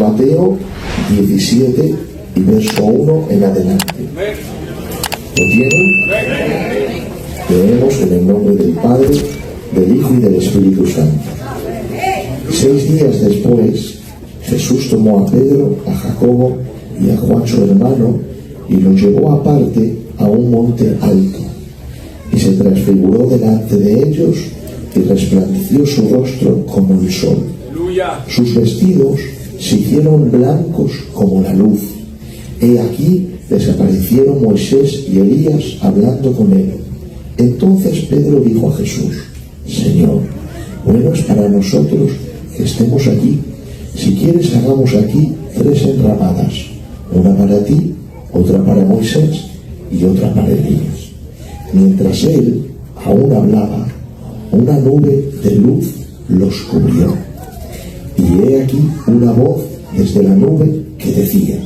Mateo 17 y verso 1 en adelante. ¿Lo tienen? Leemos en el nombre del Padre, del Hijo y del Espíritu Santo. 6 días después, Jesús tomó a Pedro, a Jacobo y a Juan su hermano y los llevó aparte a un monte alto. Y se transfiguró delante de ellos y resplandeció su rostro como el sol. Sus vestidos se hicieron blancos como la luz. He aquí desaparecieron Moisés y Elías hablando con él. Entonces Pedro dijo a Jesús: Señor, bueno es para nosotros que estemos aquí. Si quieres, hagamos aquí 3 enramadas, una para ti, otra para Moisés y otra para Elías. Mientras él aún hablaba, una nube de luz los cubrió. Y he aquí una voz desde la nube que decía: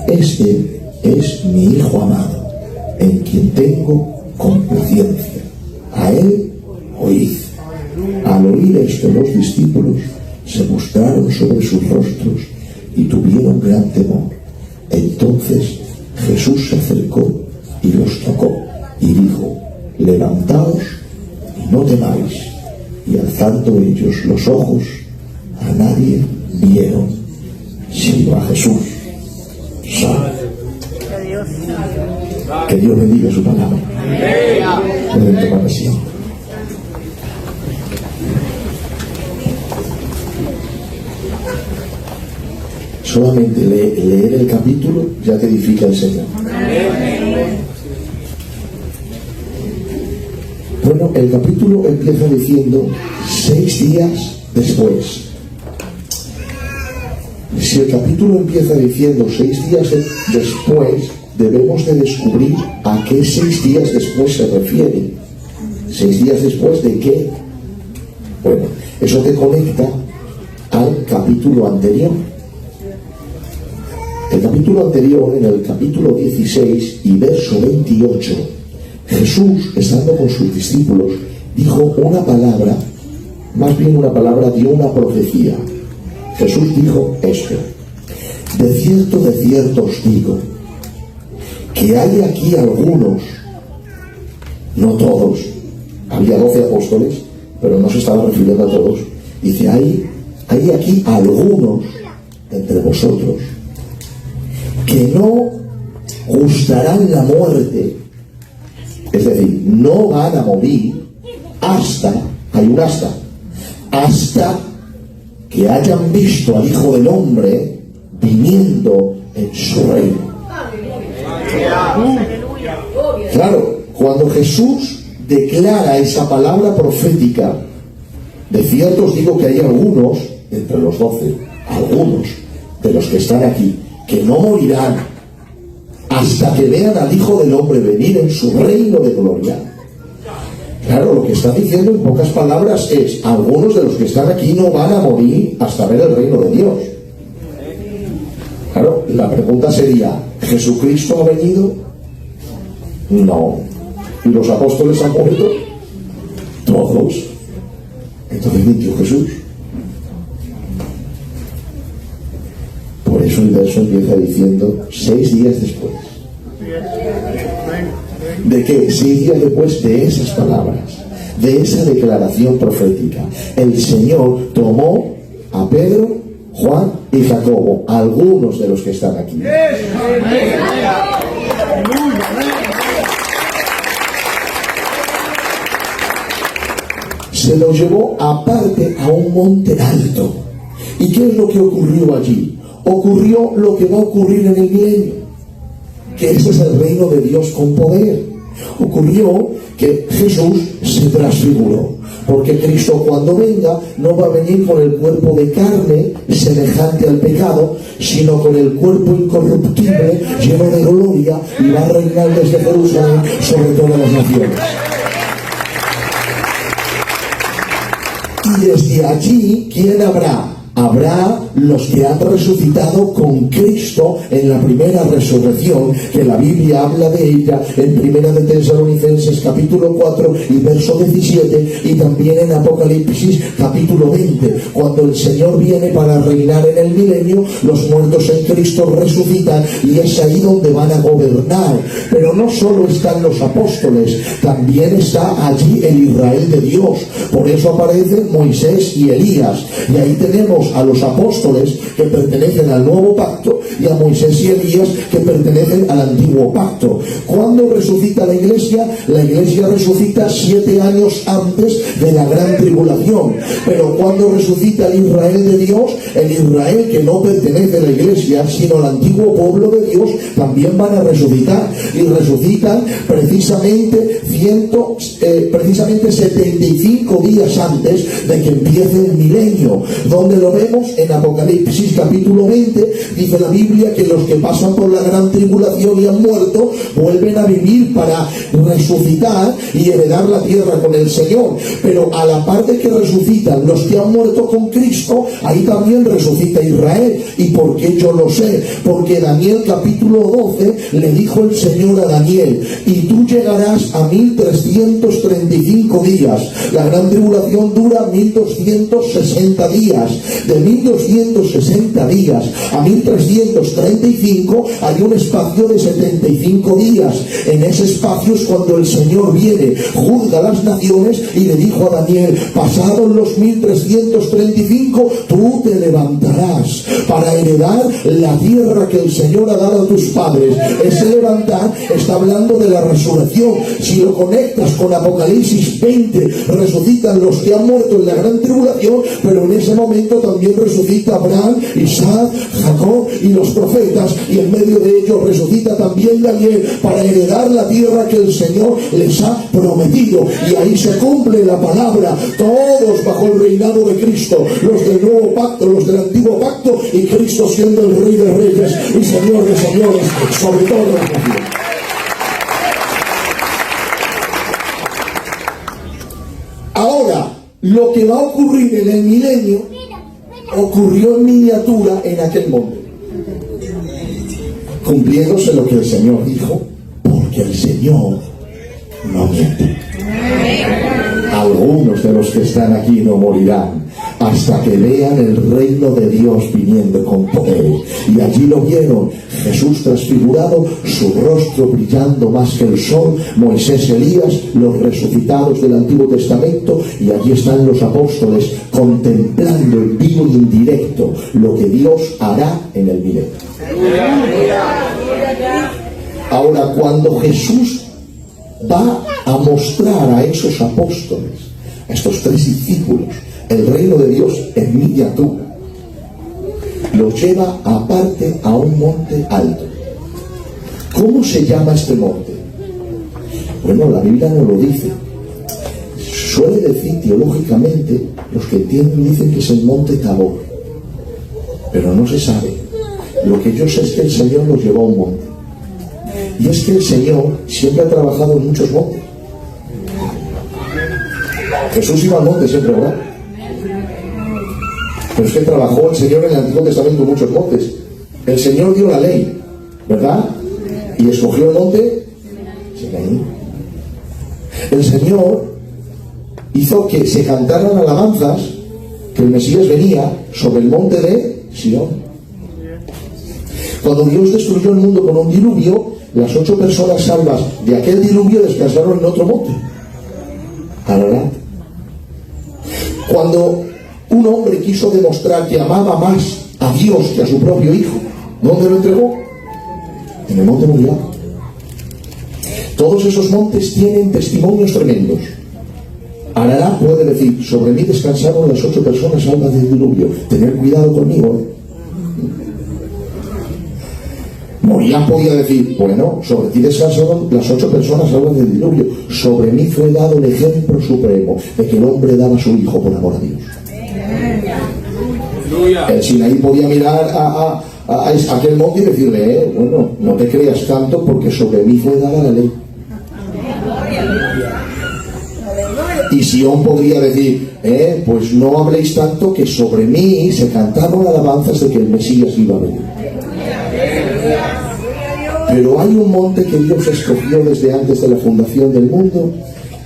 Este es mi Hijo amado, en quien tengo complacencia. A él oíd. Al oír esto, los discípulos se postraron sobre sus rostros y tuvieron gran temor. Entonces Jesús se acercó y los tocó y dijo: Levantaos y no temáis. Y alzando ellos los ojos, a nadie vieron sino a Jesús. Que Dios bendiga su palabra. Pueden tomar asiento. Solamente leer el capítulo ya te edifica el Señor. Bueno, el capítulo empieza diciendo 6 días después. Si el capítulo empieza diciendo 6 días después, debemos de descubrir a qué 6 días después se refiere. 6 días después de qué. Bueno, eso te conecta al capítulo anterior. El capítulo anterior, en el capítulo 16 y verso 28, Jesús, estando con sus discípulos, dijo una palabra, más bien una palabra, dio una profecía. Jesús dijo esto: de cierto os digo, que hay aquí algunos, no todos, había 12 apóstoles, pero no se estaba refiriendo a todos. Dice, hay aquí algunos entre vosotros que no gustarán la muerte, es decir, no van a morir hasta que hayan visto al Hijo del Hombre viniendo en su reino. Claro, cuando Jesús declara esa palabra profética, de cierto os digo que hay algunos entre los 12, algunos de los que están aquí, que no morirán hasta que vean al Hijo del Hombre venir en su reino de gloria. Claro, lo que está diciendo en pocas palabras es: algunos de los que están aquí no van a morir hasta ver el reino de Dios. Claro, la pregunta sería: ¿Jesucristo ha venido? No. ¿Y los apóstoles han muerto? Todos. Entonces mintió Jesús. Por eso el verso empieza diciendo 6 días después. ¿De qué? 6 días después de esas palabras, de esa declaración profética, el Señor tomó a Pedro, Juan y Jacobo, algunos de los que están aquí. Se los llevó aparte a un monte alto. ¿Y qué es lo que ocurrió allí? Ocurrió lo que va a ocurrir en el milenio, que este es el reino de Dios con poder. Ocurrió que Jesús se transfiguró, porque Cristo cuando venga no va a venir con el cuerpo de carne semejante al pecado, sino con el cuerpo incorruptible, lleno de gloria, y va a reinar desde Jerusalén sobre todas las naciones. Y desde allí, ¿quién habrá? Habrá los que han resucitado con Cristo en la primera resurrección, que la Biblia habla de ella en Primera de Tesalonicenses capítulo 4 y verso 17, y también en Apocalipsis capítulo 20, cuando el Señor viene para reinar en el milenio, los muertos en Cristo resucitan y es ahí donde van a gobernar. Pero no solo están los apóstoles, también está allí el Israel de Dios. Por eso aparecen Moisés y Elías, y ahí tenemos a los apóstoles que pertenecen al nuevo pacto y a Moisés y Elías que pertenecen al antiguo pacto. ¿Cuándo resucita la iglesia? La iglesia resucita 7 años antes de la gran tribulación. Pero cuando resucita el Israel de Dios, el Israel que no pertenece a la iglesia sino al antiguo pueblo de Dios, también van a resucitar, y resucitan precisamente 75 días antes de que empiece el milenio. Donde lo vemos en Apocalipsis capítulo 20, dice la Biblia que los que pasan por la gran tribulación y han muerto vuelven a vivir para resucitar y heredar la tierra con el Señor. Pero a la parte que resucitan los que han muerto con Cristo, ahí también resucita Israel. ¿Y por qué yo lo sé? Porque Daniel capítulo 12 le dijo el Señor a Daniel: y tú llegarás a 1335 días. La gran tribulación dura 1260 días. De 1260 días a 1335 hay un espacio de 75 días. En ese espacio es cuando el Señor viene, juzga las naciones, y le dijo a Daniel: pasados los 1335, tú te levantarás para heredar la tierra que el Señor ha dado a tus padres. Ese levantar está hablando de la resurrección. Si lo conectas con Apocalipsis 20, resucitan los que han muerto en la gran tribulación, pero en ese momento también resucita Abraham, Isaac, Jacob y los profetas, y en medio de ellos resucita también Daniel para heredar la tierra que el Señor les ha prometido. Y ahí se cumple la palabra, todos bajo el reinado de Cristo, los del nuevo pacto, los del antiguo pacto, y Cristo siendo el Rey de Reyes y Señor de Señores sobre todo la nación. Ahora, lo que va a ocurrir en el milenio ocurrió en miniatura en aquel monte, cumpliéndose lo que el Señor dijo, porque el Señor no miente. Algunos de los que están aquí no morirán hasta que vean el reino de Dios viniendo con poder. Y allí lo vieron: Jesús transfigurado, su rostro brillando más que el sol, Moisés y Elías, los resucitados del Antiguo Testamento, y allí están los apóstoles contemplando en vivo y en directo lo que Dios hará en el milenio. Ahora, cuando Jesús va a mostrar a esos apóstoles, a estos 3 discípulos, el reino de Dios en miniatura, los lleva aparte a un monte alto. ¿Cómo se llama este monte? Bueno, la Biblia no lo dice. Suele decir teológicamente, los que entienden dicen que es el monte Tabor, pero no se sabe. Lo que yo sé es que el Señor los llevó a un monte, y es que el Señor siempre ha trabajado en muchos montes. Jesús iba al monte siempre, ¿verdad? Pero es que trabajó el Señor en el Antiguo Testamento en muchos montes. El Señor dio la ley, ¿verdad? Y escogió el monte Sinaí. El Señor hizo que se cantaran alabanzas que el Mesías venía sobre el monte de Sion. Cuando Dios destruyó el mundo con un diluvio, las 8 personas salvas de aquel diluvio descansaron en otro monte, Ararat. Cuando un hombre quiso demostrar que amaba más a Dios que a su propio hijo, ¿dónde lo entregó? En el monte Moriah. Todos esos montes tienen testimonios tremendos. Ararat puede decir: sobre mí descansaron las 8 personas salvas del diluvio. Tener cuidado conmigo, Moriah podía decir: bueno, sobre ti descansaron las 8 personas salvas del diluvio. Sobre mí fue dado el ejemplo supremo de que el hombre daba a su hijo por amor a Dios. El Sinaí podía mirar a aquel monte y decirle: bueno, no te creas tanto, porque sobre mí fue dada la ley. Y Sión podría decir, pues no habléis tanto, que sobre mí se cantaron alabanzas de que el Mesías iba a venir. Pero hay un monte que Dios escogió desde antes de la fundación del mundo,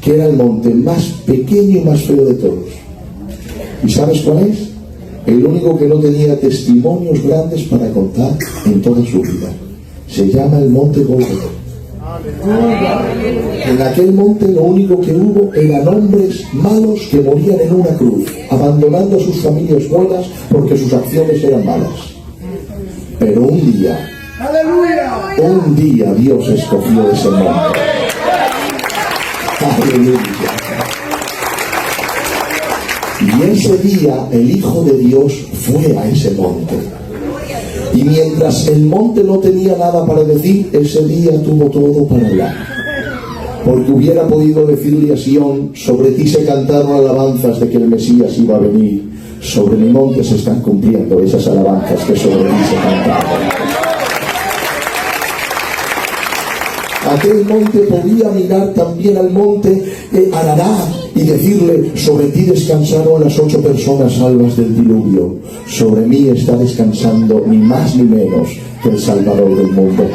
que era el monte más pequeño y más feo de todos. ¿Y sabes cuál es? El único que no tenía testimonios grandes para contar en toda su vida. Se llama el monte Gólgota. En aquel monte lo único que hubo eran hombres malos que morían en una cruz, abandonando a sus familias buenas porque sus acciones eran malas. Pero un día Dios escogió ese monte. Aleluya. Y ese día el Hijo de Dios fue a ese monte. Y mientras el monte no tenía nada para decir, ese día tuvo todo para hablar. Porque hubiera podido decirle a Sión, sobre ti se cantaron alabanzas de que el Mesías iba a venir. Sobre mi monte se están cumpliendo esas alabanzas que sobre ti se cantaron. Aquel monte podía mirar también al monte Ararat y decirle, sobre ti descansaron las 8 personas salvas del diluvio. Sobre mí está descansando ni más ni menos que el Salvador del mundo.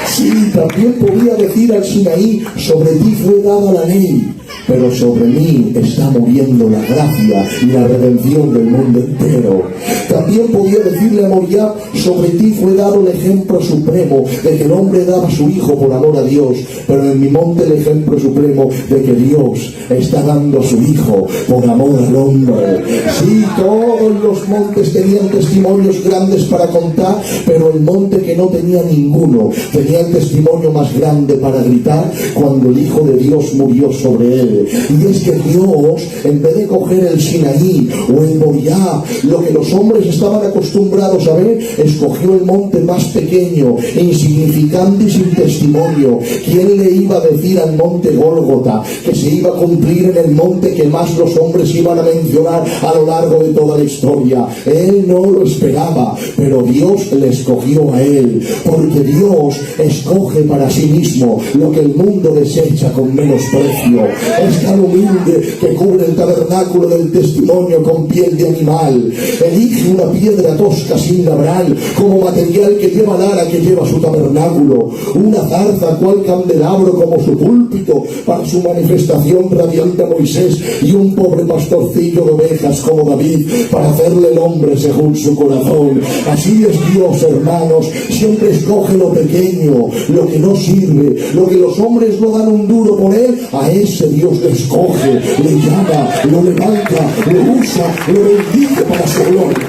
Sí, también podía decir al Sinaí, sobre ti fue dada la ley, pero sobre mí está muriendo la gracia y la redención del mundo entero. También podía decirle a Moriah, sobre ti fue dado el ejemplo supremo de que el hombre daba a su hijo por amor a Dios, pero en mi monte el ejemplo supremo de que Dios está dando a su hijo por amor al hombre. Sí, todos los montes tenían testimonios grandes para contar, pero el monte que no tenía ninguno tenía el testimonio más grande para gritar cuando el Hijo de Dios murió sobre él. Y es que Dios, en vez de coger el Sinaí o el Moriah, lo que los hombres estaban acostumbrados a ver, escogió el monte más pequeño, insignificante y sin testimonio. ¿Quién le iba a decir al monte Gólgota que se iba a cumplir en el monte que más los hombres iban a mencionar a lo largo de toda la historia? Él no lo esperaba, pero Dios le escogió a él, porque Dios escoge para sí mismo lo que el mundo desecha con menosprecio. Es tan humilde que cubre el tabernáculo del testimonio con piel de animal. Elige una piedra tosca sin labrar como material que lleva el ara que lleva su tabernáculo, una zarza cual candelabro como su púlpito para su manifestación radiante a Moisés, y un pobre pastorcillo de ovejas como David para hacerle el hombre según su corazón. Así es Dios, hermanos, siempre escoge lo pequeño, lo que no sirve, lo que los hombres no dan un duro por él. A ese Dios le escoge, le llama, lo levanta, lo usa, lo bendice para su gloria.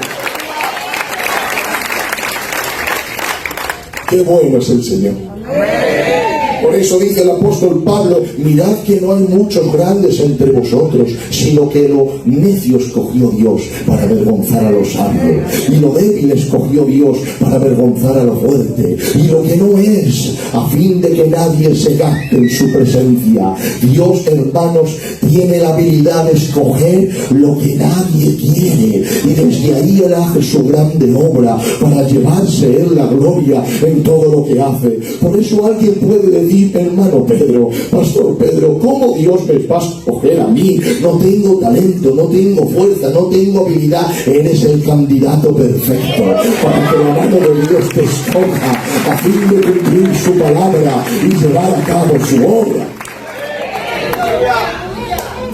Qué bueno es el Señor. Por eso dice el apóstol Pablo, mirad que no hay muchos grandes entre vosotros, sino que lo necio escogió Dios para avergonzar a los sabios, y lo débil escogió Dios para avergonzar a lo fuerte, y lo que no es, a fin de que nadie se gaste en su presencia. Dios, hermanos, tiene la habilidad de escoger lo que nadie quiere, y desde ahí Él hace su grande obra para llevarse Él la gloria en todo lo que hace. Por eso alguien puede decir, hermano Pedro, pastor Pedro, ¿cómo Dios me va a escoger a mí? No tengo talento, no tengo fuerza, no tengo habilidad. Eres el candidato perfecto para que la mano de Dios te escoja a fin de cumplir su palabra y llevar a cabo su obra.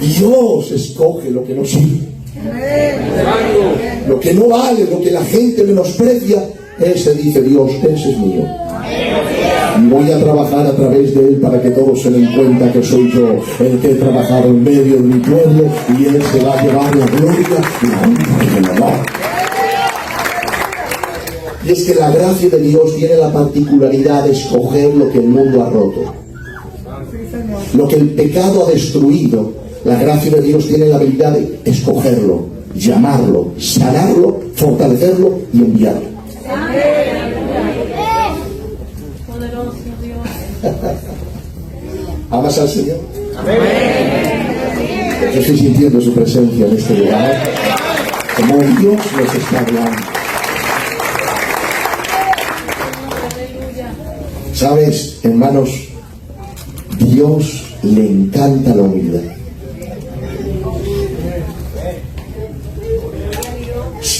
Dios escoge lo que no sirve, lo que no vale, lo que la gente menosprecia. Ese dice Dios, ese es mío. Y voy a trabajar a través de él para que todos se den cuenta que soy yo el que he trabajado en medio de mi pueblo, y él se va a llevar la gloria y la honra y el honor. Y es que la gracia de Dios tiene la particularidad de escoger lo que el mundo ha roto, lo que el pecado ha destruido. La gracia de Dios tiene la habilidad de escogerlo, llamarlo, sanarlo, fortalecerlo y enviarlo. ¿Amas al Señor? Amén. Yo estoy sintiendo su presencia en este lugar, como Dios nos está hablando. ¿Sabes, hermanos? Dios le encanta la humildad.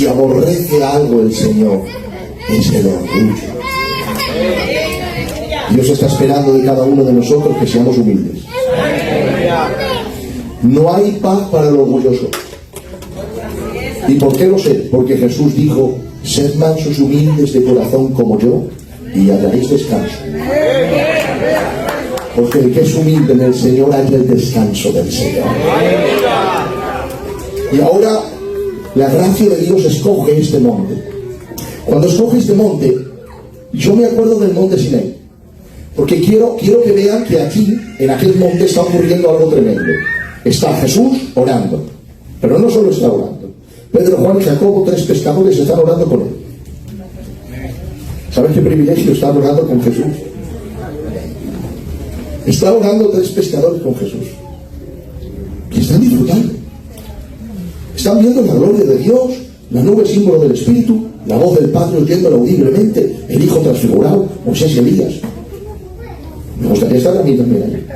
Si aborrece algo el Señor, es el orgullo. Dios está esperando de cada uno de nosotros que seamos humildes. No hay paz para el orgulloso. ¿Y por qué lo sé? Porque Jesús dijo: sed mansos y humildes de corazón como yo, y hallaréis descanso. Porque el que es humilde en el Señor halla el descanso del Señor. Y ahora la gracia de Dios escoge este monte. Cuando escoge este monte, yo me acuerdo del monte Sinaí, porque quiero que vean que aquí, en aquel monte, está ocurriendo algo tremendo. Está Jesús orando, pero no solo está orando. Pedro, Juan y Jacobo, 3 pescadores, están orando con él. ¿Sabes qué privilegio estar orando con Jesús? Está orando 3 pescadores con Jesús, que están disfrutando. Están viendo la gloria de Dios, la nube símbolo del Espíritu, la voz del Padre oyéndola audiblemente, el Hijo transfigurado, Moisés y Elías. Me gustaría estar a mí también ahí.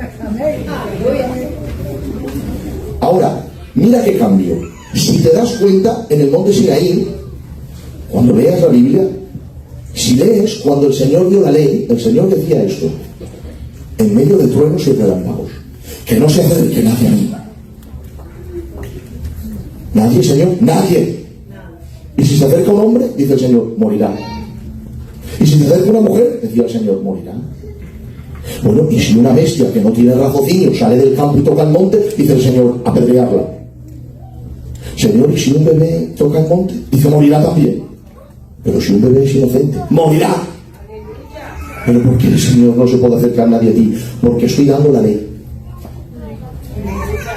Ahora, mira qué cambio. Si te das cuenta, en el monte Sinaí, cuando leas la Biblia, si lees, cuando el Señor dio la ley, el Señor decía esto: en medio de truenos y relámpagos, que no se acerque nadie a mí. Nadie, Señor, nadie. Y si se acerca un hombre, dice el Señor, morirá. Y si se acerca una mujer, decía el Señor, morirá. Bueno, y si una bestia que no tiene raciocinio sale del campo y toca el monte, dice el Señor, apedrearla. Señor, y si un bebé toca el monte, dice, morirá también. Pero si un bebé es inocente, morirá. Pero ¿por qué, Señor, no se puede acercar nadie a ti? Porque estoy dando la ley.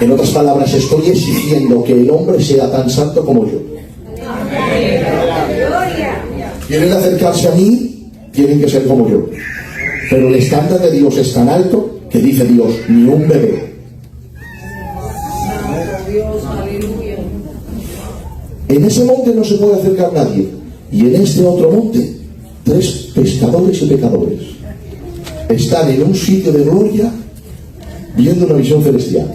En otras palabras, estoy exigiendo que el hombre sea tan santo como yo. Quieren acercarse a mí, tienen que ser como yo. Pero el estándar de Dios es tan alto que dice Dios, ni un bebé. En ese monte no se puede acercar nadie. Y en este otro monte, 3 pescadores y pecadores están en un sitio de gloria viendo una visión celestial.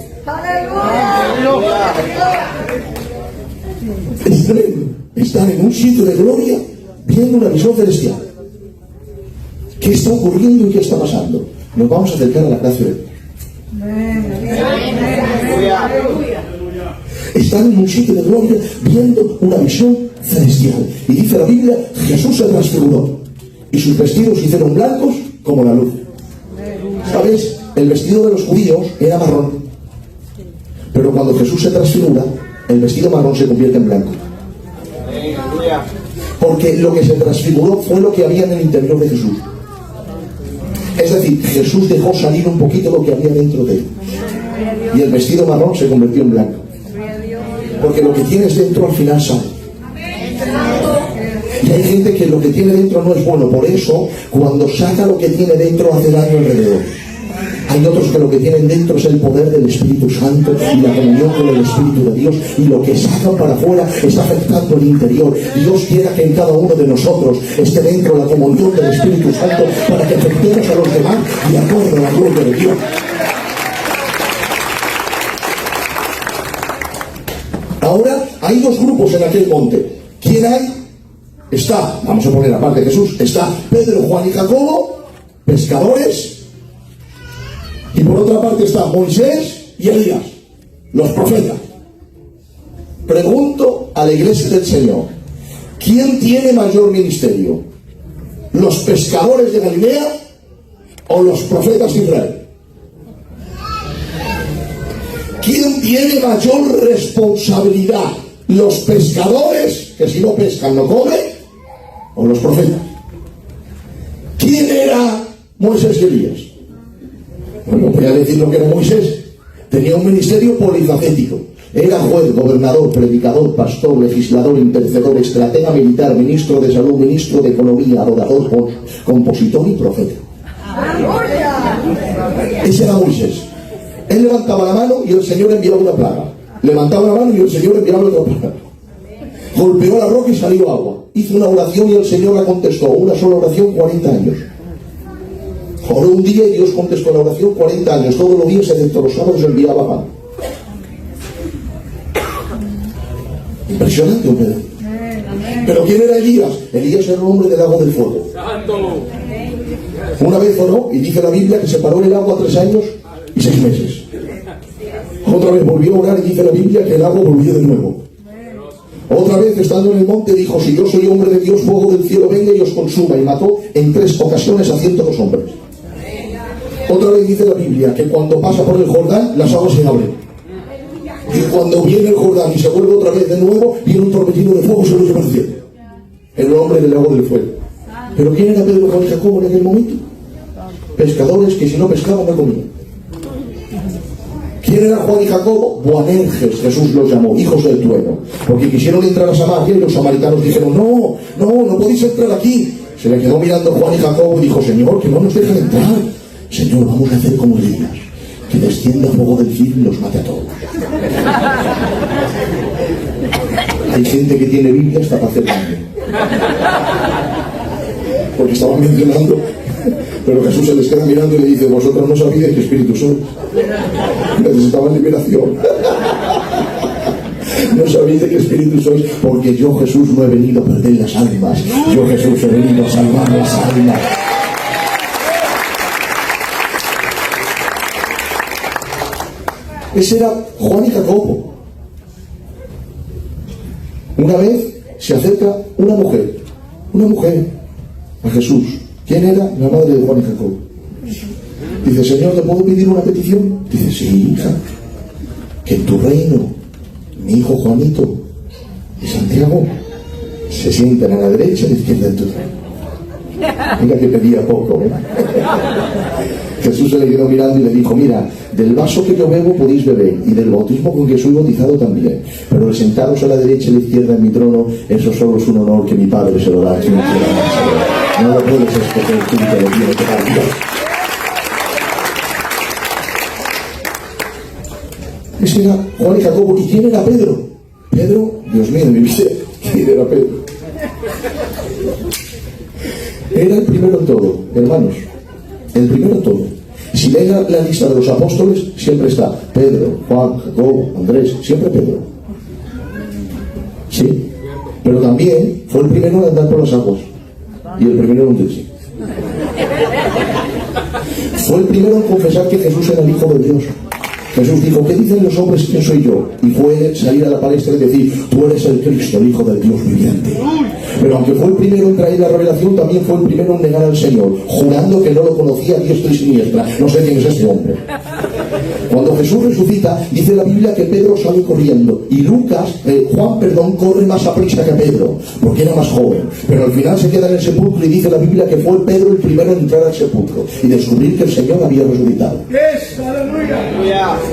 Es tremendo. Están en un sitio de gloria viendo una visión celestial. ¿Qué está ocurriendo y qué está pasando? Nos vamos a acercar a la gracia de Dios. Están en un sitio de gloria viendo una visión celestial. Y dice la Biblia, Jesús se transfiguró y sus vestidos se hicieron blancos como la luz. ¿Sabes? El vestido de los judíos era marrón, pero cuando Jesús se transfigura, el vestido marrón se convierte en blanco. Porque lo que se transfiguró fue lo que había en el interior de Jesús. Es decir, Jesús dejó salir un poquito lo que había dentro de él. Y el vestido marrón se convirtió en blanco. Porque lo que tienes dentro al final sale. Y hay gente que lo que tiene dentro no es bueno. Por eso, cuando saca lo que tiene dentro, hace daño alrededor. Hay otros que lo que tienen dentro es el poder del Espíritu Santo y la comunión con el Espíritu de Dios, y lo que sacan para afuera está afectando el interior. Dios quiera que en cada uno de nosotros esté dentro la comunión del Espíritu Santo para que afectemos a los demás y acorde a la gloria de Dios. Ahora hay 2 grupos en aquel monte. ¿Quién hay? Está, vamos a poner aparte de Jesús, está Pedro, Juan y Jacobo, pescadores. Y por otra parte está Moisés y Elías, los profetas. Pregunto a la iglesia del Señor, ¿quién tiene mayor ministerio? ¿Los pescadores de Galilea o los profetas de Israel? ¿Quién tiene mayor responsabilidad? ¿Los pescadores, que si no pescan no comen, o los profetas? ¿Quién era Moisés y Elías? Bueno, voy a decir lo que era Moisés. Tenía un ministerio polifacético. Era juez, gobernador, predicador, pastor, legislador, intercedor, estratega militar, ministro de salud, ministro de economía, adorador, compositor y profeta. Ese era Moisés. Él levantaba la mano y el Señor enviaba una plaga. Levantaba la mano y el Señor enviaba otra plaga. Golpeó la roca y salió agua. Hizo una oración y el Señor la contestó. Una sola oración, 40 años. Oró un día y Dios contestó la oración 40 años. Todos los días, excepto los sábados, enviaba pan. Impresionante, ¿verdad? Pero ¿quién era Elías? Elías era un hombre del lago del fuego. Una vez oró y dice la Biblia que se paró en el agua 3 años y 6 meses. Otra vez volvió a orar y dice la Biblia que el agua volvió de nuevo. Otra vez, estando en el monte, dijo: si yo soy hombre de Dios, fuego del cielo venga y os consuma. Y mató en 3 ocasiones a 102 hombres. Otra vez dice la Biblia que cuando pasa por el Jordán, las aguas se abren. Y cuando viene el Jordán y se vuelve otra vez de nuevo, viene un torbellino de fuego y se lo lleva al cielo. El hombre del lago del fuego. ¿Pero quién era Pedro, Juan y Jacobo en aquel momento? Pescadores que si no pescaban no comían. ¿Quién era Juan y Jacobo? Boanerges, Jesús los llamó, hijos del trueno. Porque quisieron entrar a Samaria y los samaritanos dijeron: no podéis entrar aquí. Se le quedó mirando Juan y Jacobo y dijo: Señor, que no nos dejan entrar. Señor, vamos a hacer como Elías, que descienda fuego del cielo y los mate a todos. Hay gente que tiene Biblia hasta para hacer daño. Porque estaban mencionando, pero Jesús se les queda mirando y le dice: vosotros no sabíais que espíritu sois. Necesitaban liberación. No sabéis de qué espíritu sois, porque yo, Jesús, no he venido a perder las almas. Yo, Jesús, he venido a salvar las almas. Ese era Juan y Jacobo. Una vez se acerca una mujer a Jesús. ¿Quién era? La madre de Juan y Jacobo. Dice: Señor, ¿te puedo pedir una petición? Dice: sí, hija, que en tu reino mi hijo Juanito y Santiago se sienten a la derecha y a la izquierda de tu reino. Mira que pedía poco, ¿eh? Jesús se le quedó mirando y le dijo: mira, del vaso que yo bebo podéis beber, y del bautismo con que soy bautizado también, pero el sentaros a la derecha y a la izquierda en mi trono, eso solo es un honor que mi Padre se lo da a quien quiera. No lo puedes escoger tú, te lo tiene que dar Dios. Ese era Juan y Jacobo. ¿Y quién era Pedro? Pedro, Dios mío, mi vida, ¿quién era Pedro? Era el primero en todo, hermanos. El primero en todo. Si leen la lista de los apóstoles, siempre está Pedro, Juan, Jacobo, Andrés, siempre Pedro. Sí. Pero también fue el primero en andar por las aguas. Y el primero en hundirse. Fue el primero en confesar que Jesús era el Hijo de Dios. Jesús dijo: ¿qué dicen los hombres quién soy yo? Y fue salir a la palestra y decir: tú eres el Cristo, el Hijo del Dios viviente. Pero aunque fue el primero en traer la revelación, también fue el primero en negar al Señor, jurando que no lo conocía a diestra y siniestra. No sé quién es este hombre. Cuando Jesús resucita, dice la Biblia que Pedro sale corriendo y Juan corre más a prisa que Pedro, porque era más joven, pero al final se queda en el sepulcro y dice la Biblia que fue Pedro el primero en entrar al sepulcro y descubrir que el Señor había resucitado.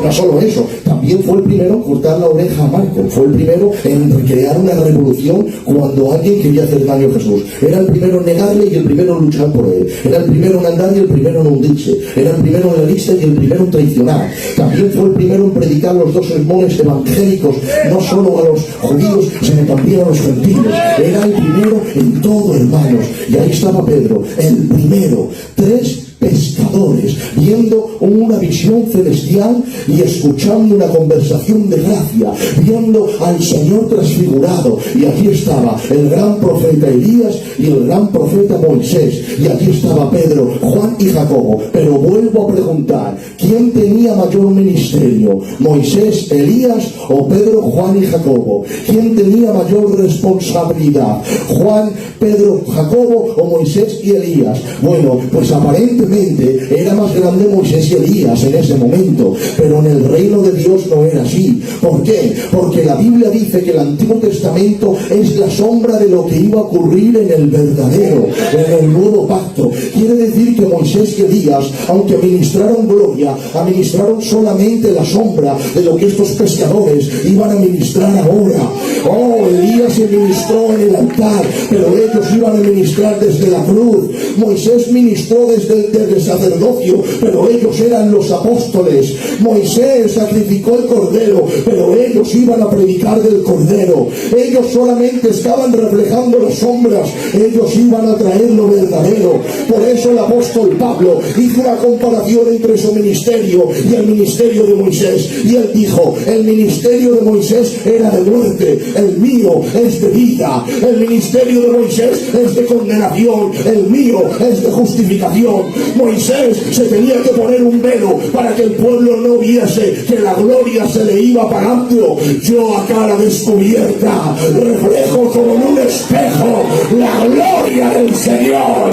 No solo eso, también fue el primero en cortar la oreja a Marco, fue el primero en crear una revolución cuando alguien quería hacer daño a Jesús. Era el primero en negarle y el primero en luchar por él. Era el primero en andar y el primero en hundirse. Era el primero en la lista y el primero en traicionar. También fue el primero en predicar los 2 sermones evangélicos, no solo a los judíos, sino también a los gentiles. Era el primero en todo, hermanos. Y ahí estaba Pedro, el primero. 3 pescadores, viendo una visión celestial y escuchando una conversación de gracia, viendo al Señor transfigurado. Y aquí estaba el gran profeta Elías y el gran profeta Moisés, y aquí estaba Pedro, Juan y Jacobo. Pero vuelvo a preguntar: ¿quién tenía mayor ministerio? ¿Moisés, Elías o Pedro, Juan y Jacobo? ¿Quién tenía mayor responsabilidad? ¿Juan, Pedro, Jacobo o Moisés y Elías? Bueno, pues aparentemente era más grande Moisés y Elías en ese momento, pero en el reino de Dios no era así. ¿Por qué? Porque la Biblia dice que el Antiguo Testamento es la sombra de lo que iba a ocurrir en el verdadero, en el nuevo pacto. Quiere decir que Moisés y Elías, aunque ministraron gloria, administraron solamente la sombra de lo que estos pescadores iban a ministrar ahora. Oh, Elías se ministró en el altar, pero ellos iban a ministrar desde la cruz. Moisés ministró desde el sacerdocio, pero ellos eran los apóstoles. Moisés sacrificó el cordero, pero ellos iban a predicar del cordero. Ellos solamente estaban reflejando las sombras, ellos iban a traer lo verdadero. Por eso eso el apóstol Pablo hizo una comparación entre su ministerio y el ministerio de Moisés. Y él dijo, el ministerio de Moisés era de muerte, el mío es de vida. El ministerio de Moisés es de condenación, el mío es de justificación. Moisés se tenía que poner un velo para que el pueblo no viese que la gloria se le iba apagando. Yo a cara descubierta reflejo como en un espejo la gloria del Señor.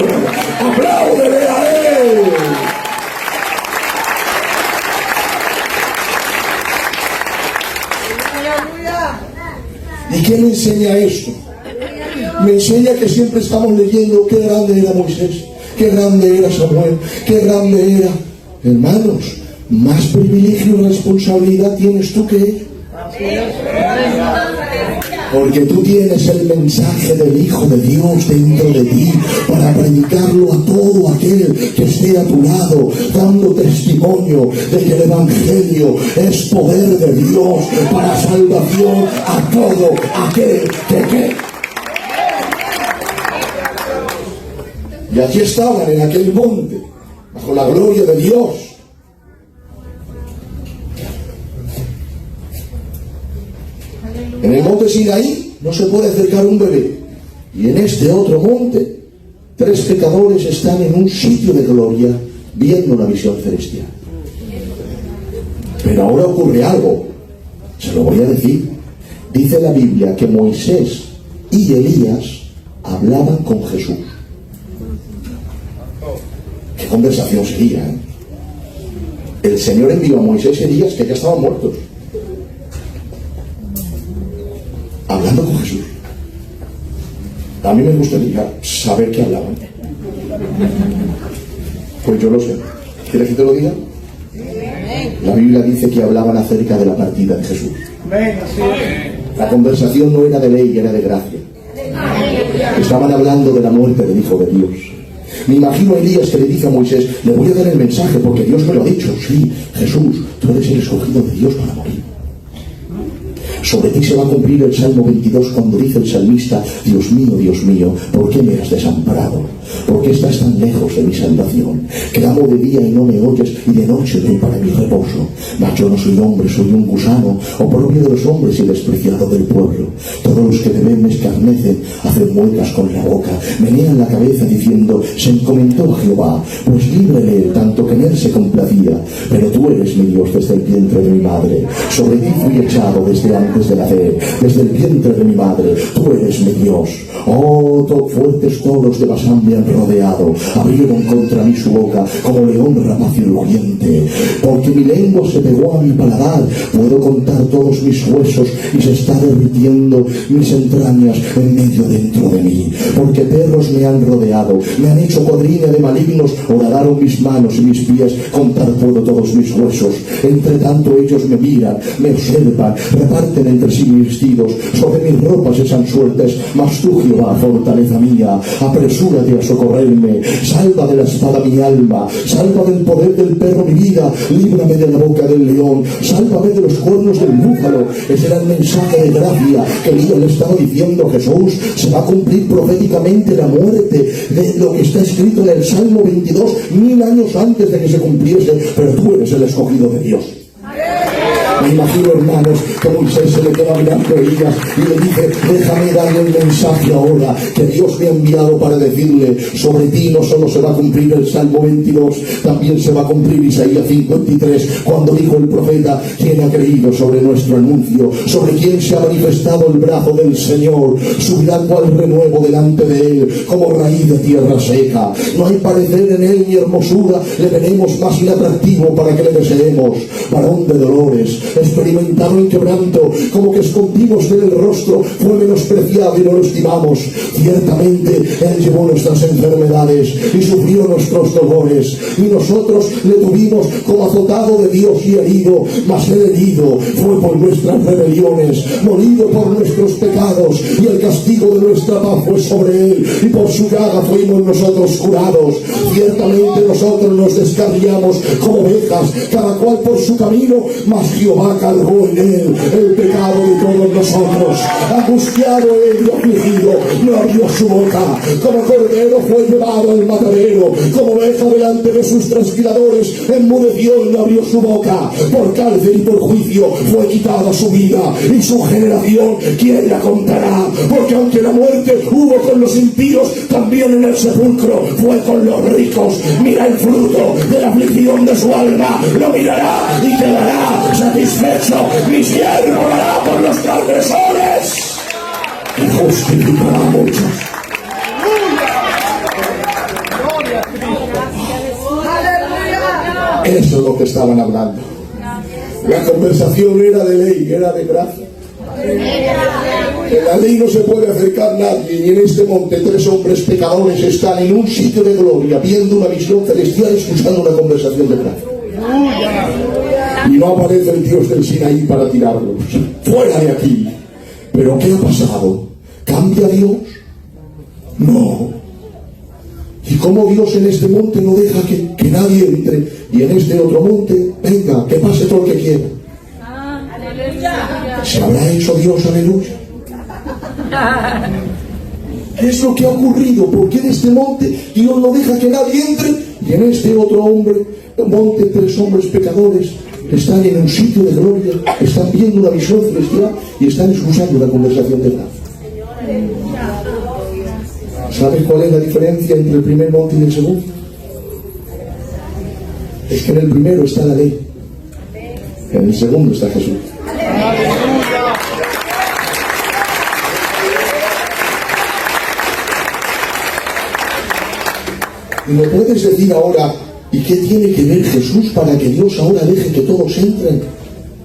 ¡Apláudele a Él! ¿Y qué me enseña esto? Me enseña que siempre estamos leyendo qué grande era Moisés, qué grande era Samuel, qué grande era. Hermanos, más privilegio y responsabilidad tienes tú que él. Porque tú tienes el mensaje del Hijo de Dios dentro de ti para predicarlo a todo aquel que esté a tu lado, dando testimonio de que el Evangelio es poder de Dios para salvación a todo aquel que cree. Y aquí estaban en aquel monte, bajo la gloria de Dios. En el monte Sinaí no se puede acercar un bebé. Y en este otro monte, 3 pecadores están en un sitio de gloria viendo una visión celestial. Pero ahora ocurre algo. Se lo voy a decir. Dice la Biblia que Moisés y Elías hablaban con Jesús. ¿Qué conversación sería, eh? El Señor envió a Moisés y Elías que ya estaban muertos, hablando con Jesús. A mí me gustaría saber qué hablaban. Pues yo lo sé. ¿Quieres que te lo diga? La Biblia dice que hablaban acerca de la partida de Jesús. La conversación no era de ley, era de gracia. Estaban hablando de la muerte del Hijo de Dios. Me imagino a Elías que le dice a Moisés, le voy a dar el mensaje porque Dios me lo ha dicho. Sí, Jesús, tú eres el escogido de Dios para morir. Sobre ti se va a cumplir el Salmo 22 cuando dice el salmista, Dios mío, ¿por qué me has desamparado? ¿Por qué estás tan lejos de mi salvación? Clamo de día y no me oyes, y de noche ven para mi reposo. Mas yo no soy hombre, soy un gusano, oprobio de los hombres y despreciado del pueblo. Todos los que te ven me escarnecen, hacen muecas con la boca, menean la cabeza diciendo, se encomendó a Jehová, pues líbrele él, tanto que en él se complacía. Pero tú eres mi Dios desde el vientre de mi madre. Sobre ti fui echado desde antes de nacer, desde el vientre de mi madre. Tú eres mi Dios. Oh, fuertes toros de Basán me han rodeado, abrieron contra mí su boca como león rapaz y rugiente. Porque mi lengua se pegó a mi paladar, puedo contar todos mis huesos y se está derritiendo mis entrañas en medio dentro de mí. Porque perros me han rodeado, me han hecho cuadrilla de malignos, horadaron mis manos y mis pies, contar puedo todos mis huesos. Entre tanto ellos me miran, me observan, reparten entre sí mis vestidos, sobre mis ropas echan suertes, mas tú, Jehová, fortaleza mía, apresúrate a socorrerme, salva de la espada mi alma, salva del poder del perro mi vida, líbrame de la boca del león, sálvame de los cuernos del búfalo. Ese era el mensaje de gracia que Elías le estaba diciendo a Jesús. Se va a cumplir proféticamente la muerte de lo que está escrito en el Salmo 22, 1000 años antes de que se cumpliese, pero tú eres el escogido de Dios. Me imagino, hermanos, que Moisés se le queda mirando a Elías y le dice, déjame darle el mensaje ahora que Dios me ha enviado para decirle, sobre ti no solo se va a cumplir el Salmo 22, también se va a cumplir Isaías 53, cuando dijo el profeta, ¿quién ha creído sobre nuestro anuncio? ¿Sobre quién se ha manifestado el brazo del Señor? Subirá cual renuevo delante de él, como raíz de tierra seca. No hay parecer en él ni hermosura, le veremos más inatractivo para que le deseemos. Varón de dolores, experimentado en quebranto, como que escondimos de él el rostro, fue menospreciado y no lo estimamos. Ciertamente él llevó nuestras enfermedades y sufrió nuestros dolores, y nosotros le tuvimos como azotado de Dios y herido, mas él herido fue por nuestras rebeliones, molido por nuestros pecados, y el castigo de nuestra paz fue sobre él, y por su llaga fuimos nosotros curados. Ciertamente nosotros nos descarriamos como ovejas, cada cual por su camino, mas Jehová cargó en él el pecado de todos nosotros. Angustiado él y afligido, no abrió su boca, como cordero fue llevado al matadero, como oveja delante de sus trasquiladores, enmudeció y no abrió su boca. Por cárcel y por juicio fue quitada su vida, y su generación, ¿quién la contará? Porque aunque la muerte hubo con los impíos, también en el sepulcro fue con los ricos. Mira el fruto de la aflicción de su alma, lo mirará y quedará satisfecho. Mi siervo orará por los transgresores y justificará a muchos. Eso es lo que estaban hablando. La conversación era de ley, era de gracia. En la ley no se puede acercar nadie, y en este monte 3 hombres pecadores están en un sitio de gloria, viendo una visión celestial, escuchando una conversación de gracia. Y no aparece el Dios del Sinaí para tirarlos. Fuera de aquí. ¿Pero qué ha pasado? ¿Cambia Dios? No. Y como Dios en este monte no deja que nadie entre, y en este otro monte, venga, que pase todo el que quiera. ¿Se habrá hecho Dios, aleluya? ¿Qué es lo que ha ocurrido? ¿Por qué en este monte Dios no deja que nadie entre, y en este otro monte 3 hombres pecadores están en un sitio de gloria, están viendo una visión celestial y están escuchando una conversación de gracia? ¿Sabes cuál es la diferencia entre el primer monte y el segundo? Es que en el primero está la ley, en el segundo está Jesús. Y me puedes decir ahora, ¿y qué tiene que ver Jesús para que Dios ahora deje que todos entren,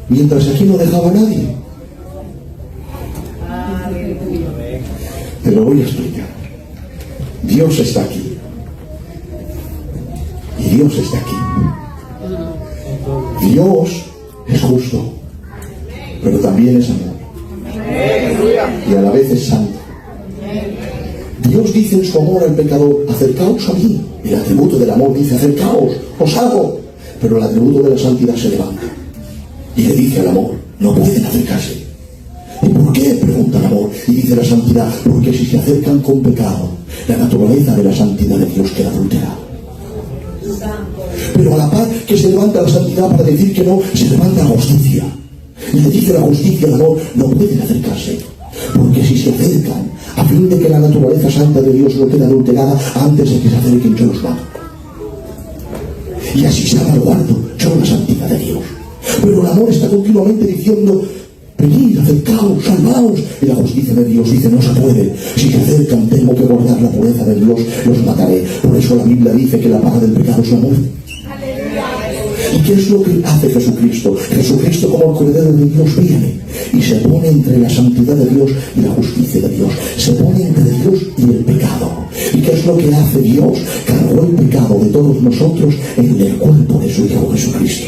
mientras aquí no dejaba a nadie? Te lo voy a explicar. Dios está aquí. Y Dios está aquí. Dios es justo, pero también es amor. Y a la vez es santo. Dios dice en su amor al pecador, acercaos a mí. El atributo del amor dice, acercaos, os hago. Pero el atributo de la santidad se levanta y le dice al amor, no pueden acercarse. ¿Y por qué? Pregunta el amor. Y dice la santidad, porque si se acercan con pecado, la naturaleza de la santidad de Dios queda adulterada. Pero a la par que se levanta la santidad para decir que no, se levanta la justicia. Y le dice la justicia al amor, no pueden acercarse. Porque si se acercan, a fin de que la naturaleza santa de Dios no quede adulterada, antes de que se acerquen yo los mato. Y así salvaguardo yo la santidad de Dios. Pero el amor está continuamente diciendo, venid, acercaos, salvaos. Y la justicia de Dios dice, no se puede. Si se acercan, tengo que guardar la pureza de Dios, los mataré. Por eso la Biblia dice que la paga del pecado es la muerte. ¿Y qué es lo que hace Jesucristo? Jesucristo, como el Cordero de Dios, viene y se pone entre la santidad de Dios y la justicia de Dios. Se pone entre Dios y el pecado. ¿Y qué es lo que hace Dios? Cargó el pecado de todos nosotros en el cuerpo de su Hijo Jesucristo.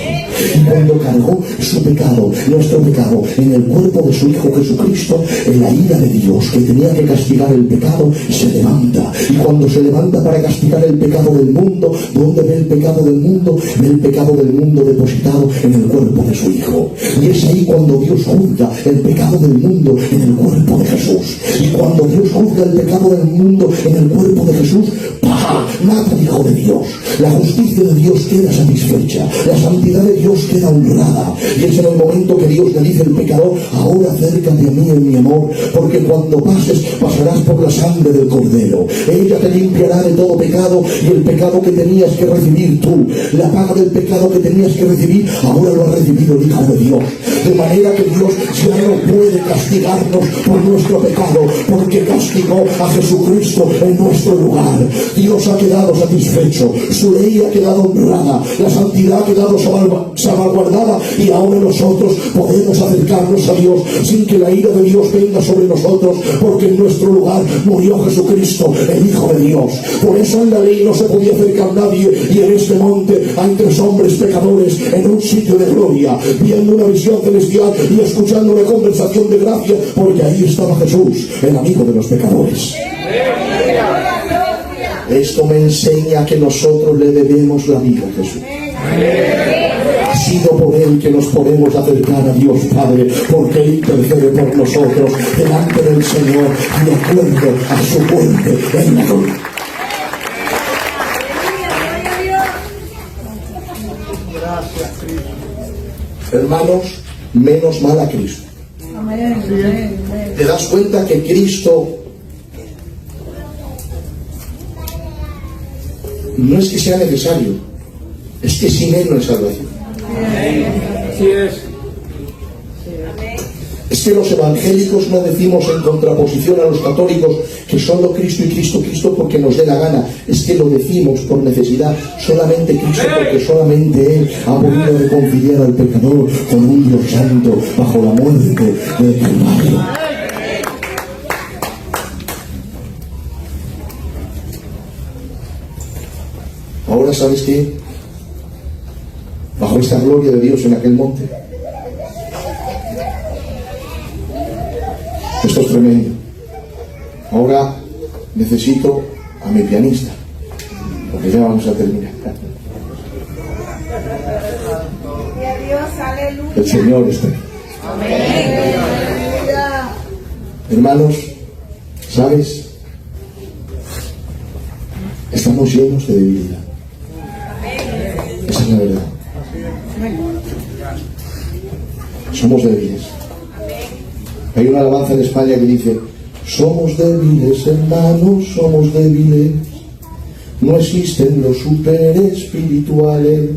Y cuando cargó su pecado, nuestro pecado, en el cuerpo de su Hijo Jesucristo, en la ira de Dios que tenía que castigar el pecado, se levanta. Y cuando se levanta para castigar el pecado del mundo, ¿dónde ve el pecado del mundo? Ve el pecado del mundo depositado en el cuerpo de su Hijo. Y es ahí cuando Dios juzga el pecado del mundo en el cuerpo de Jesús. Y cuando Dios juzga el pecado del mundo en el cuerpo de Jesús, ¡pah!, mata al Hijo de Dios. La justicia de Dios queda satisfecha, la santidad de Dios queda honrada. Y es en el momento que Dios le dice al pecador, ahora acércate a mí en mi amor, porque cuando pases, pasarás por la sangre del Cordero. Ella te limpiará de todo pecado, y el pecado que tenías que recibir tú, la paga del pecado que tenías que recibir, ahora lo ha recibido el Hijo de Dios. De manera que Dios ya no puede castigarnos por nuestro pecado, porque castigó a Jesucristo en nuestro lugar. Dios ha quedado satisfecho, su ley ha quedado honrada, la santidad ha quedado salvaguardada, y ahora nosotros podemos acercarnos a Dios sin que la ira de Dios venga sobre nosotros, porque en nuestro lugar murió Jesucristo, el Hijo de Dios. Por eso en la ley no se podía acercar nadie, y en este monte hay 3 hombres pecadores en un sitio de gloria, viendo una visión celestial y escuchando una conversación de gracia, porque ahí estaba Jesús, el amigo de los pecadores. Esto me enseña que nosotros le debemos la vida a Jesús. Ha sido por Él que nos podemos acercar a Dios Padre, porque Él intercede por nosotros delante del Señor, de acuerdo a su muerte en la cruz. Hermanos, menos mal a Cristo. ¿Te das cuenta que Cristo no es que sea necesario, es que sin Él no hay salvación? Así es. Es que los evangélicos no decimos en contraposición a los católicos que solo Cristo y Cristo, Cristo porque nos dé la gana. Es que lo decimos por necesidad. Solamente Cristo, porque solamente Él ha podido reconciliar al pecador con un Dios santo bajo la muerte del Calvario. Ahora, ¿sabes qué? Bajo esta gloria de Dios en aquel monte. Esto es tremendo. Ahora necesito a mi pianista, porque ya vamos a terminar. El Señor está aquí. Hermanos, ¿sabes? Estamos llenos de debilidad. Esa es la verdad. Somos débiles. Hay una alabanza en España que dice: somos débiles, hermanos, somos débiles. No existen los superespirituales.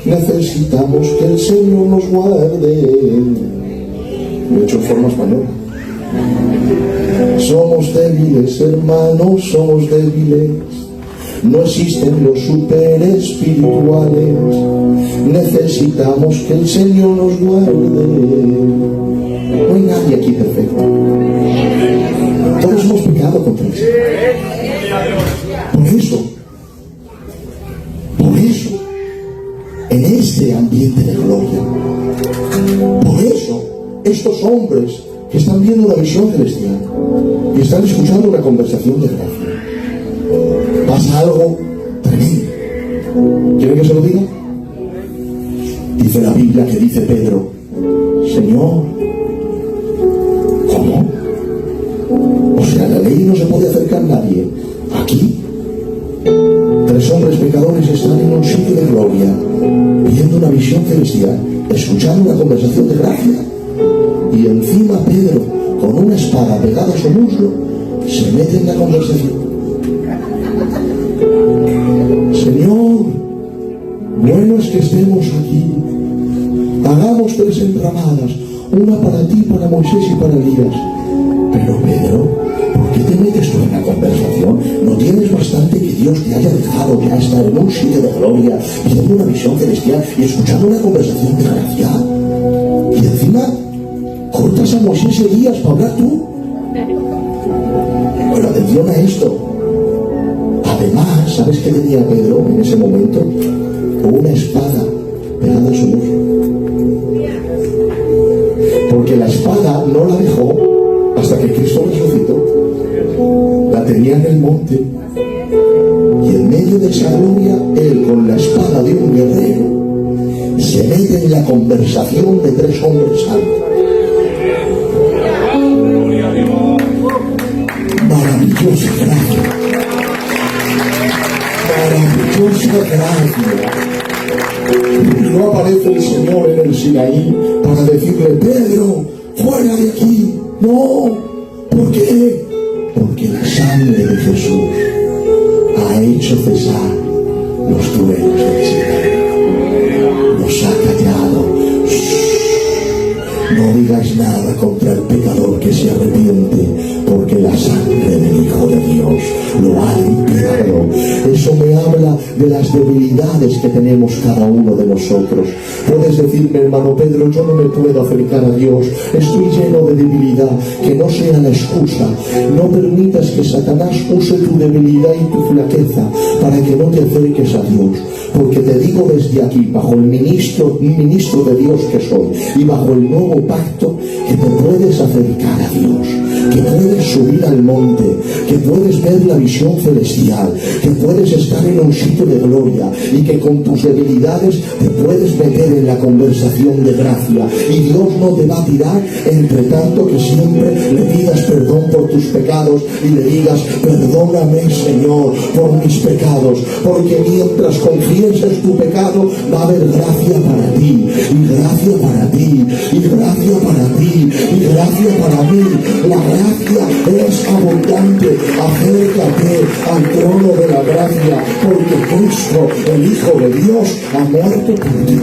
Necesitamos que el Señor nos guarde. Lo he hecho en forma española. Somos débiles, hermanos, somos débiles. No existen los superespirituales. Necesitamos que el Señor nos guarde. No hay nadie aquí perfecto. Todos hemos pecado contra el Señor. Por eso, en este ambiente de gloria, por eso, estos hombres que están viendo una visión celestial y están escuchando una conversación de gracia, pasa algo tremendo. ¿Quieren que se lo diga? Dice la Biblia que dice Pedro: Señor, ¿cómo? O sea, la ley no se puede acercar a nadie. Aquí, 3 hombres pecadores están en un sitio de gloria, viendo una visión celestial, escuchando una conversación de gracia, y encima Pedro, con una espada pegada a su muslo, se mete en la conversación. Señor, bueno es que estemos aquí. Hagamos 3 enramadas, una para ti, para Moisés y para Elías. Pero Pedro, ¿por qué te metes tú en la conversación? ¿No tienes bastante que Dios te haya dejado ya estar en un sitio de gloria, viendo una visión celestial y escuchando una conversación de gracia? Y encima, cortas a Moisés y Elías para hablar tú. Pero atención a esto. Además, ¿sabes qué tenía Pedro en ese momento? Una espada pegada a su muslo. Porque la espada no la dejó hasta que Cristo resucitó. La tenía en el monte. Y en medio de esa gloria, él, con la espada de un guerrero, se mete en la conversación de 3 hombres santos. Maravillosa gracia. Maravillosa gracia. Y no aparece el Señor en el Sinaí para decirle: Pedro, fuera de aquí. No. ¿Por qué? Porque la sangre de Jesús ha hecho cesar los truenos del Sinaí. Nos ha callado. No digas nada contra el pecador que se arrepiente, porque la sangre del Hijo de Dios lo ha limpiado. Eso me habla de las debilidades que tenemos cada uno de nosotros. Puedes decirme: hermano Pedro, yo no me puedo acercar a Dios, estoy lleno de debilidad. Que no sea la excusa. No permitas que Satanás use tu debilidad y tu flaqueza para que no te acerques a Dios. Porque te digo desde aquí, bajo el ministro de Dios que soy, y bajo el nuevo pacto, que te puedes acercar a Dios. que puedes subir al monte, que puedes ver la visión celestial, que puedes estar en un sitio de gloria y que con tus debilidades te puedes meter en la conversación de gracia y Dios no te va a tirar, entre tanto que siempre le pidas perdón por tus pecados y le digas: perdóname, Señor, por mis pecados, porque mientras confieses tu pecado va a haber gracia para ti, y gracia para ti, y gracia para ti, y gracia para mí. La gracia es abundante. Acércate al trono de la gracia, porque Cristo, el Hijo de Dios, ha muerto por ti.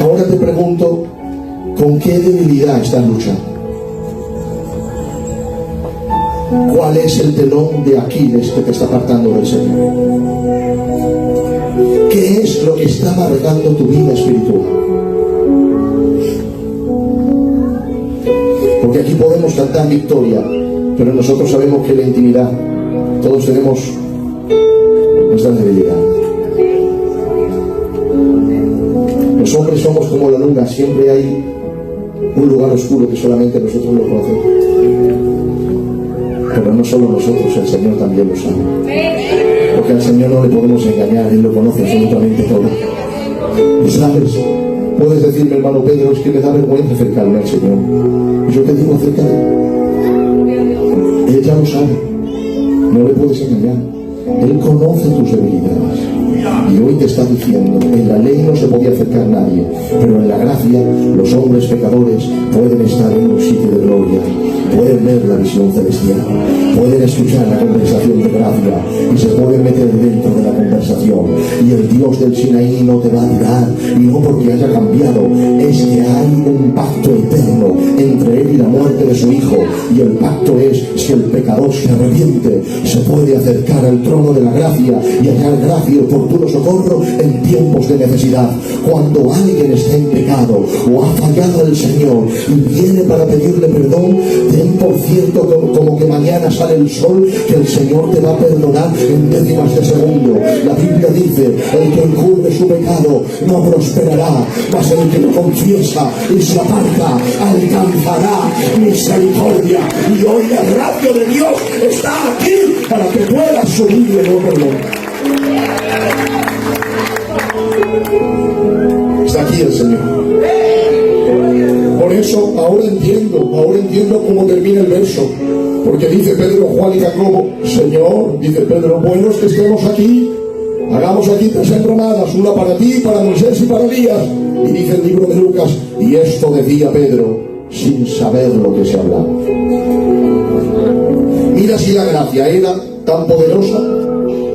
Ahora te pregunto, ¿con qué debilidad estás luchando? ¿Cuál es el telón de Aquiles que te está apartando del Señor? ¿Qué es lo que está marcando tu vida espiritual? Porque aquí podemos cantar victoria, pero nosotros sabemos que en la intimidad todos tenemos nuestra debilidad. Los hombres somos como la luna, siempre hay un lugar oscuro que solamente nosotros lo conocemos. Pero no solo nosotros, el Señor también lo sabe. Porque al Señor no le podemos engañar, Él lo conoce absolutamente todo. Y sabes, puedes decirme, hermano Pedro, es que me da vergüenza acercarme al Señor. Y yo te digo, acércate. Él ya lo sabe, no le puedes engañar. Él conoce tus debilidades. Y hoy te está diciendo, en la ley no se podía acercar nadie, pero en la gracia los hombres pecadores pueden estar en un sitio de gloria, pueden ver la visión celestial, pueden escuchar la conversación de gracia y se pueden meter dentro de la conversación. Y el Dios del Sinaí no te va a tirar, y no porque haya cambiado, es que hay un pacto eterno entre Él y la muerte de su Hijo. Y el pacto es, si el pecador se arrepiente, se puede acercar al trono de la gracia y hallar gracia y oportuno socorro en tiempos de necesidad. Cuando alguien está en pecado o ha fallado al Señor y viene para pedirle perdón, ten por cierto como que mañana sale el sol, que el Señor te va a perdonar en décimas de segundo. La Biblia dice: el que encubre su pecado no prosperará, mas el que lo confiesa y se aparta alcanzará misericordia. Y hoy la gracia de Dios está aquí para que puedas subir de nuevo perdón. Está aquí el Señor. Por eso ahora entiendo cómo termina el verso. Porque dice Pedro, Juan y Jacobo: Señor, dice Pedro, bueno es que estemos aquí. Hagamos aquí 3 enramadas, una para ti, para Moisés y para Elías. Y dice el libro de Lucas: y esto decía Pedro sin saber lo que se hablaba. Mira si la gracia era tan poderosa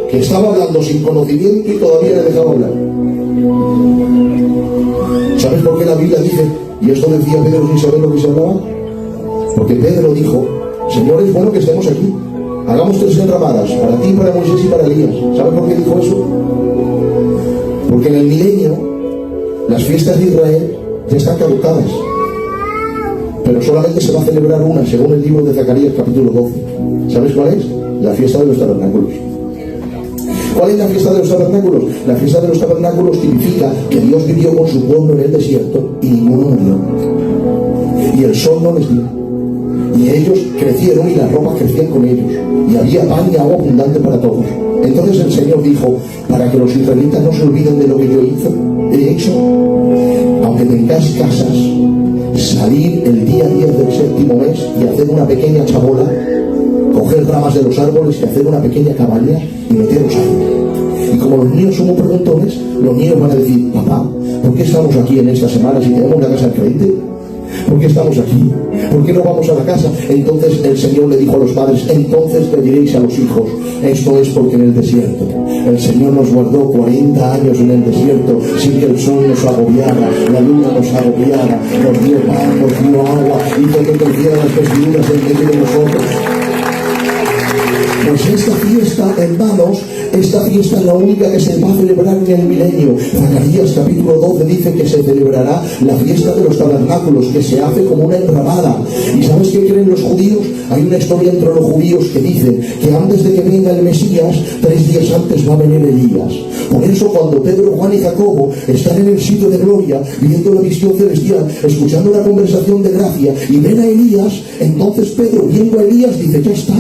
que estaba hablando sin conocimiento y todavía le dejaba hablar. ¿Sabes por qué la Biblia dice: y esto decía Pedro sin saber lo que se hablaba? Porque Pedro dijo: Señor, es bueno que estemos aquí. Hagamos 3 enramadas, para ti, para Moisés y para Elías. ¿Sabes por qué dijo eso? Porque en el milenio las fiestas de Israel ya están caducadas, pero solamente se va a celebrar una, según el libro de Zacarías capítulo 12. ¿Sabes cuál es? La fiesta de los tabernáculos. ¿Cuál es la fiesta de los tabernáculos? La fiesta de los tabernáculos tipifica que Dios vivió con su pueblo en el desierto y ninguno murió. Y el sol no les dio. Y ellos crecieron y las ropas crecían con ellos. Y había pan y agua abundante para todos. Entonces el Señor dijo: para que los israelitas no se olviden de lo que yo he hecho, aunque tengáis casas, salir el día 10 del 7º mes y hacer una pequeña chabola, coger ramas de los árboles y hacer una pequeña cabaña y meteros ahí. Y como los niños somos preguntones, los niños van a decir: papá, ¿por qué estamos aquí en esta semana si tenemos la casa al frente? ¿Por qué estamos aquí? ¿Por qué no vamos a la casa? Entonces el Señor le dijo a los padres: entonces le diréis a los hijos, esto es porque en el desierto el Señor nos guardó 40 años en el desierto sin que el sol nos agobiara, la luna nos agobiara, nos dio pan, nos dio agua, hizo que crecieran las vestiduras en medio de nosotros. Pues esta fiesta, hermanos, esta fiesta es la única que se va a celebrar en el milenio. Zacarías capítulo 12 dice que se celebrará la fiesta de los tabernáculos, que se hace como una enramada. ¿Y sabes qué creen los judíos? Hay una historia entre los judíos que dice que antes de que venga el Mesías, 3 días antes va a venir Elías. Por eso cuando Pedro, Juan y Jacobo están en el sitio de gloria, viendo la visión celestial, escuchando la conversación de gracia, y ven a Elías, entonces Pedro, viendo a Elías, dice: ya está,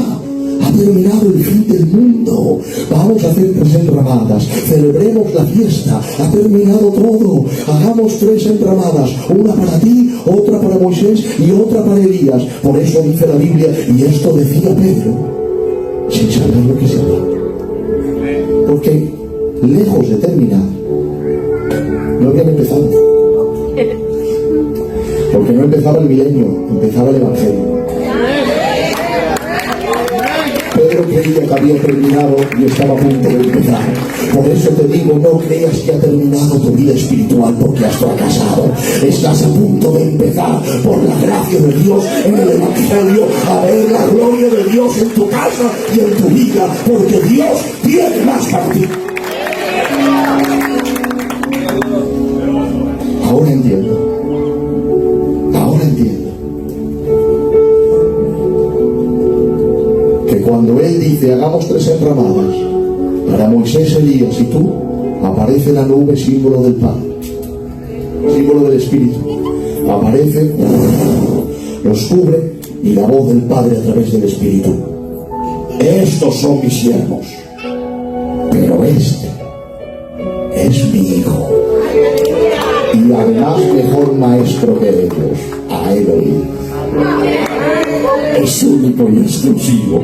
ha terminado el fin del mundo, vamos a hacer 3 enramadas, celebremos la fiesta, ha terminado todo, hagamos 3 enramadas, una para ti, otra para Moisés y otra para Elías. Por eso dice la Biblia, y esto decía Pedro, sin saber lo que se hablaba, porque lejos de terminar, no habían empezado, porque no empezaba el milenio, empezaba el Evangelio. Pedro creía que había terminado y estaba a punto de empezar. Por eso te digo, no creas que ha terminado tu vida espiritual porque has fracasado. Estás a punto de empezar, por la gracia de Dios, en el Evangelio, a ver la gloria de Dios en tu casa y en tu vida, porque Dios tiene más para ti. Ahora entiendo. Que cuando Él dice hagamos 3 enramadas para Moisés, Elías y tú, aparece la nube, símbolo del Padre, símbolo del Espíritu. Aparece, los cubre, y la voz del Padre a través del Espíritu: estos son mis siervos, pero este es mi Hijo, y además mejor maestro que ellos. A él oír. Es único y exclusivo.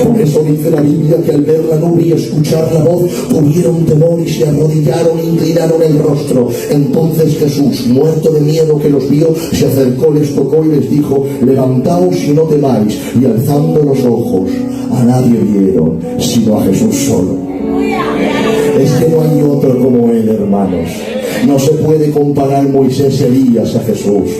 Por eso dice la Biblia que al ver la nube y escuchar la voz, tuvieron temor y se arrodillaron e inclinaron el rostro. Entonces Jesús, muerto de miedo que los vio, se acercó, les tocó y les dijo: levantaos y no temáis. Y alzando los ojos, a nadie vieron sino a Jesús solo. Es que no hay otro como Él, hermanos. No se puede comparar Moisés y Elías a Jesús.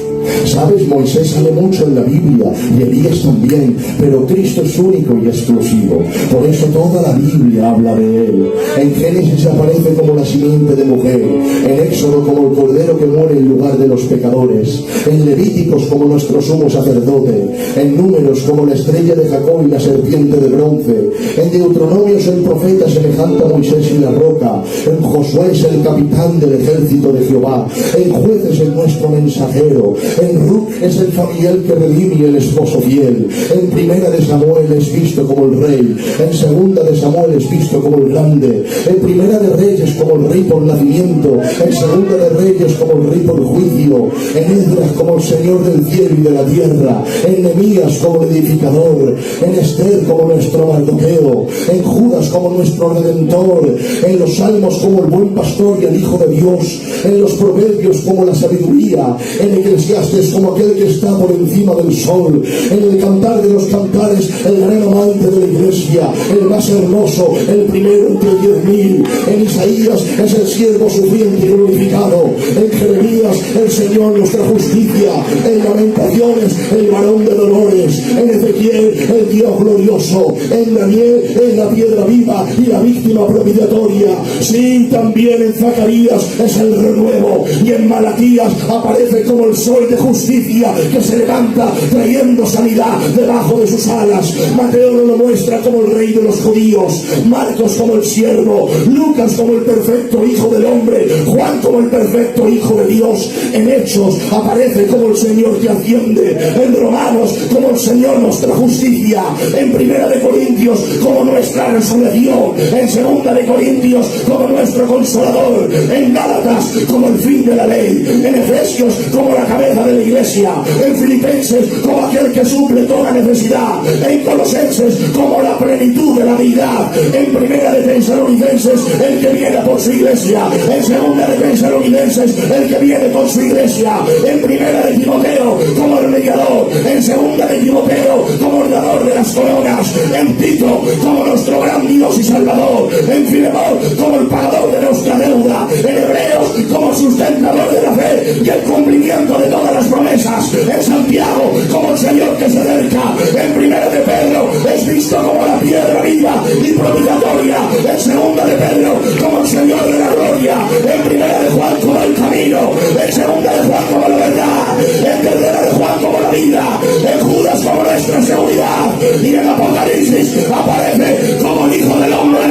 ¿Sabes? Moisés sale mucho en la Biblia y Elías también, pero Cristo es único y exclusivo. Por eso toda la Biblia habla de Él. En Génesis aparece como la simiente de mujer, en Éxodo como el cordero que muere en lugar de los pecadores, en Levíticos como nuestro sumo sacerdote, en Números como la estrella de Jacob y la serpiente de bronce, en Deuteronomio es el profeta semejante a Moisés y la roca, en Josué es el capitán del ejército de Jehová, en Jueces es nuestro mensajero, en Ruth es el familiar que redime y el esposo fiel, en Primera de Samuel es visto como el rey, en Segunda de Samuel es visto como el grande, en Primera de Reyes como el rey por nacimiento, en Segunda de Reyes como el rey por juicio, en Esdras como el Señor del cielo y de la tierra, en Nehemías como el edificador, en Esther como nuestro Mardoqueo, en Judas como nuestro redentor, en los Salmos como el buen pastor y el Hijo de Dios, en los Proverbios como la sabiduría, en Eclesiastes como aquel que está por encima del sol, en el Cantar de los Cantares el gran amante de la iglesia, el más hermoso, el primero entre 10.000, en Isaías es el siervo sufriente y glorificado, en Jeremías el Señor nuestra justicia, en Lamentaciones el varón de dolores, en Ezequiel el Dios glorioso, en Daniel es la piedra viva y la víctima propiciatoria. Sí, también en Zacarías es el renuevo, y en Malaquías aparece como el sol de justicia que se levanta trayendo sanidad debajo de sus alas. Mateo nos lo muestra como el rey de los judíos, Marcos como el siervo, Lucas como el perfecto hijo del hombre, Juan como el perfecto hijo de Dios. En Hechos aparece como el Señor que asciende, en Romanos como el Señor nuestra justicia, en Primera de Corintios como nuestra resurrección, en Segunda de Corintios como nuestro consolador, en Gálatas como el fin de la ley, en Efesios como la cabeza de la iglesia, en Filipenses como aquel que suple toda necesidad, en Colosenses como la plenitud de la deidad, en Primera de Tesalonicenses el que viene por su iglesia, en Segunda de Tesalonicenses el que viene por su iglesia, en Primera de Timoteo como el mediador, en Segunda de Timoteo como el dador de las coronas, en Tito como nuestro gran Dios y Salvador, en Filemón como el pagador de nuestra deuda, en Hebreos como el sustentador de la fe y el cumplimiento de todas las promesas, en Santiago como el Señor que se acerca, en Primera de Pedro es visto como la piedra viva justicia y propiciatoria. En segunda de Pedro, como el Señor de la gloria. En primera de Juan, como el camino. En segunda de Juan, como la verdad. En tercera de Juan, como la vida. En Judas, como nuestra seguridad. Y en Apocalipsis aparece como el Hijo del Hombre y el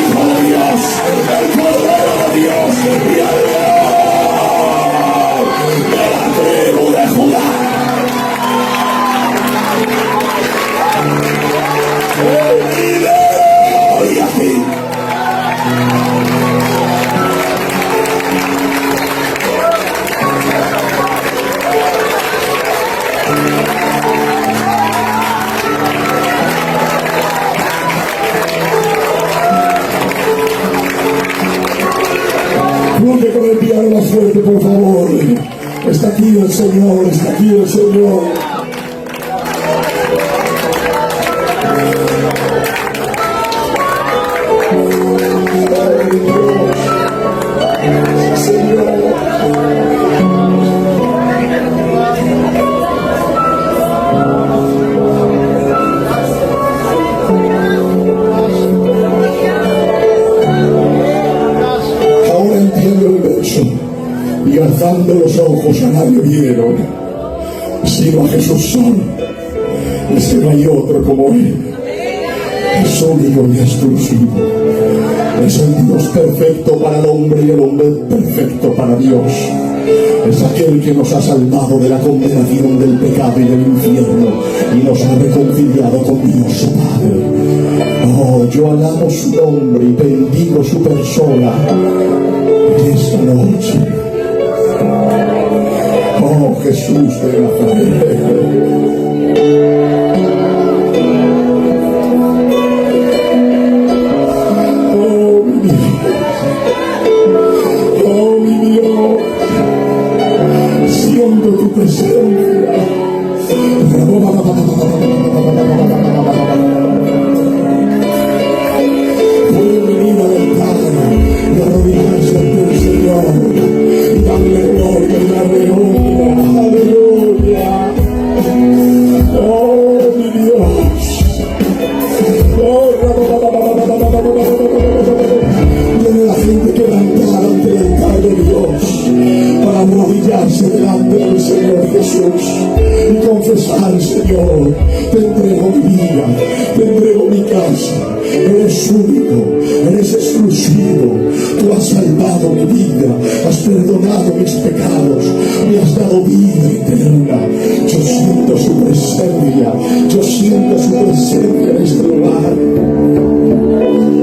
Hijo de Dios, el Cordero de Dios y el León de la tribu de Judá. Y aquí. Junte con el piano más fuerte, por favor. Está aquí el Señor, está aquí el Señor. Ahora entiendo el verso. Y alzando los ojos a nadie vieron, sino a Jesús solo. Es que no hay otro como Él. Es único y exclusivo. Es el Dios perfecto para el hombre y el hombre perfecto para Dios. Es aquel que nos ha salvado de la condenación del pecado y del infierno y nos ha reconciliado con Dios su Padre. Oh, yo alabo su nombre y bendigo su persona en esta noche. Oh, Jesús de Nazaret. Siento tu presencia. Pueden venir al altar y arrodillarse ante el Señor y darle gloria y darle honra. Aleluya. Oh, mi Dios. Oh, viene la gente quebrantada ante el altar de Dios para arrodillarse delante del Señor Jesús y confesar: Señor, te entrego mi vida, te entrego mi casa. Eres único, eres exclusivo. Tú has salvado mi vida, has perdonado mis pecados, me has dado vida eterna. Yo siento su presencia, yo siento su presencia en este lugar.